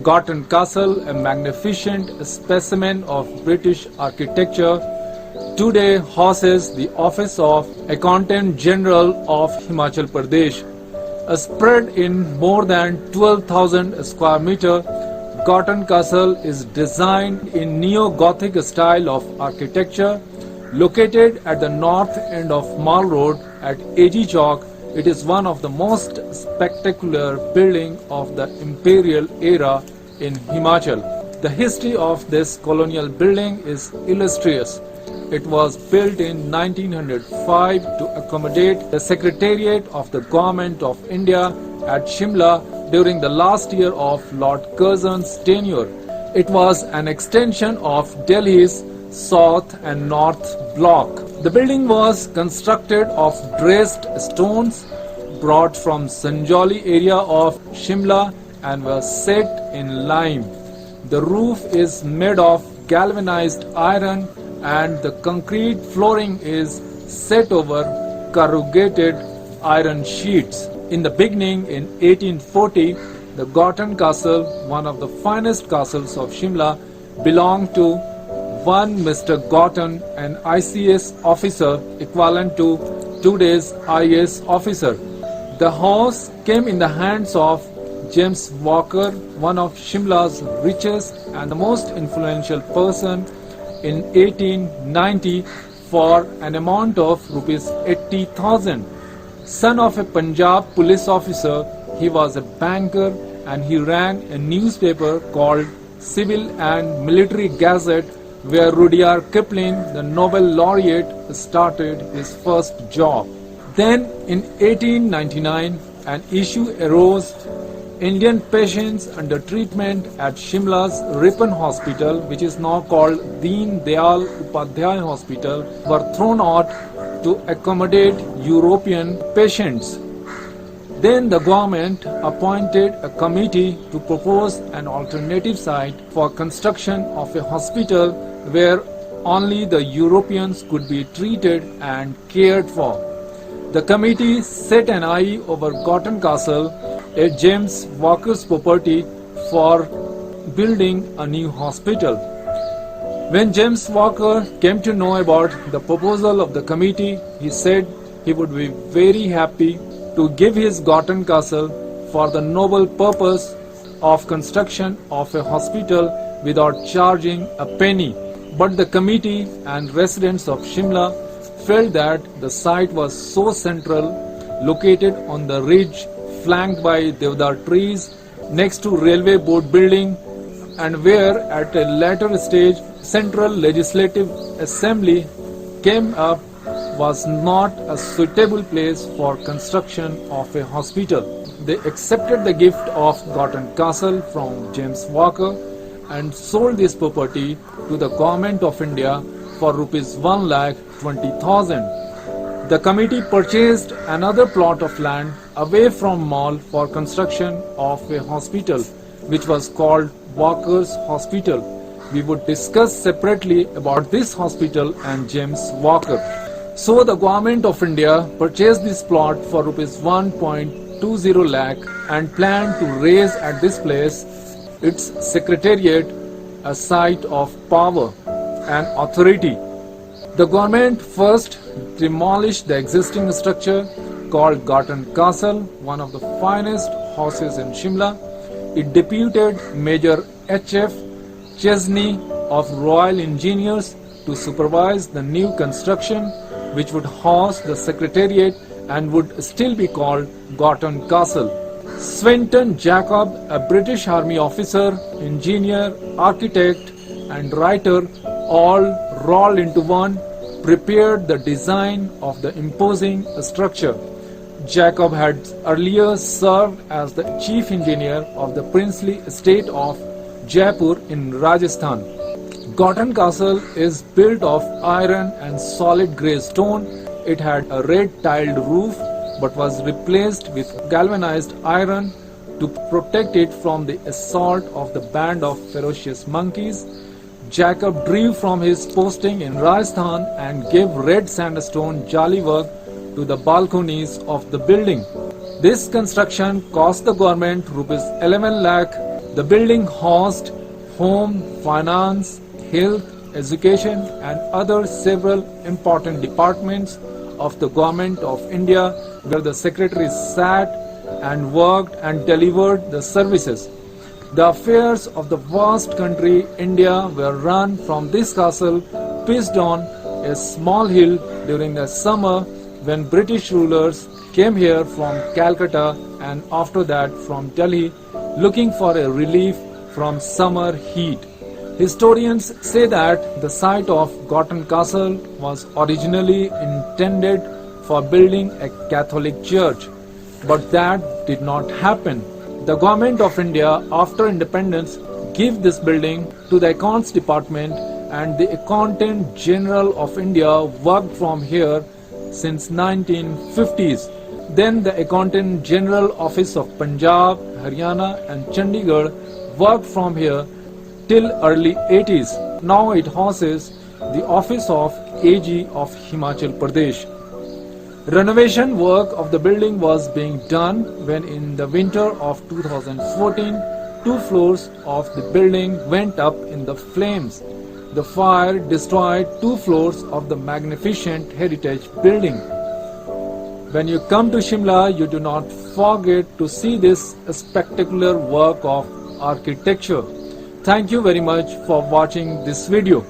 Gorton Castle, a magnificent specimen of British architecture, today houses the office of Accountant General of Himachal Pradesh. Spread in more than 12,000 square meter, Gorton Castle is designed in neo-Gothic style of architecture. Located at the north end of Mall Road at AG Chowk, it is one of the most spectacular buildings of the imperial era in Himachal. The history of this colonial building is illustrious. It was built in 1905 to accommodate the Secretariat of the Government of India at Shimla during the last year of Lord Curzon's tenure. It was an extension of Delhi's South and North Block. The building was constructed of dressed stones brought from Sanjoli area of Shimla and was set in lime. The roof is made of galvanized iron and the concrete flooring is set over corrugated iron sheets. In the beginning, in 1840, the Gorton Castle, one of the finest castles of Shimla, belonged to one Mr. Gorton, an ICS officer equivalent to today's IAS officer. The house came in the hands of James Walker, one of Shimla's richest and the most influential person, in 1890 for an amount of rupees 80,000. Son of a Punjab police officer, he was a banker and he ran a newspaper called Civil and Military Gazette, where Rudyard Kipling, the Nobel laureate, started his first job. Then in 1899, an issue arose. Indian patients under treatment at Shimla's Ripon Hospital, which is now called Deen Dayal Upadhyay Hospital, were thrown out to accommodate European patients. Then the government appointed a committee to propose an alternative site for construction of a hospital where only the Europeans could be treated and cared for. The committee set an eye over Gorton Castle, a James Walker's property, for building a new hospital. When James Walker came to know about the proposal of the committee, he said he would be very happy to give his Gorton Castle for the noble purpose of construction of a hospital without charging a penny. But the committee and residents of Shimla felt that the site was so central, located on the ridge flanked by Deodar trees next to railway board building, and where at a later stage Central Legislative Assembly came up, was not a suitable place for construction of a hospital. They accepted the gift of Gorton Castle from James Walker and sold this property to the Government of India for rupees 1,20,000. The committee purchased another plot of land away from Mall for construction of a hospital, which was called Walker's Hospital. We would discuss separately about this hospital and James Walker. So the Government of India purchased this plot for rupees 1.20 lakh and planned to raise at this place its secretariat, a site of power and authority. The government first demolished the existing structure called Gorton Castle, one of the finest houses in Shimla. It deputed Major H.F. Chesney of Royal Engineers to supervise the new construction, which would house the secretariat and would still be called Gorton Castle. Swinton Jacob, a British Army officer, engineer, architect and writer, all rolled into one, prepared the design of the imposing structure. Jacob had earlier served as the chief engineer of the princely estate of Jaipur in Rajasthan. Gorton Castle is built of iron and solid grey stone. It had a red tiled roof but was replaced with galvanized iron to protect it from the assault of the band of ferocious monkeys. Jacob drew from his posting in Rajasthan and gave red sandstone jali work to the balconies of the building. This construction cost the government rupees 11 lakh. The building housed home, finance, health, education and other several important departments of the Government of India, where the secretaries sat and worked and delivered the services. The affairs of the vast country India were run from this castle pitched on a small hill during the summer when British rulers came here from Calcutta and after that from Delhi looking for a relief from summer heat. Historians say that the site of Gorton Castle was originally intended for building a Catholic church, but that did not happen. The Government of India, after independence, gave this building to the Accounts Department, and the Accountant General of India worked from here since 1950s. Then the Accountant General Office of Punjab, Haryana and Chandigarh worked from here till early 80s. Now it houses the office of AG of Himachal Pradesh. Renovation work of the building was being done when in the winter of 2014, 2 floors of the building went up in the flames. The fire destroyed 2 floors of the magnificent heritage building. When you come to Shimla, you do not forget to see this spectacular work of architecture. Thank you very much for watching this video.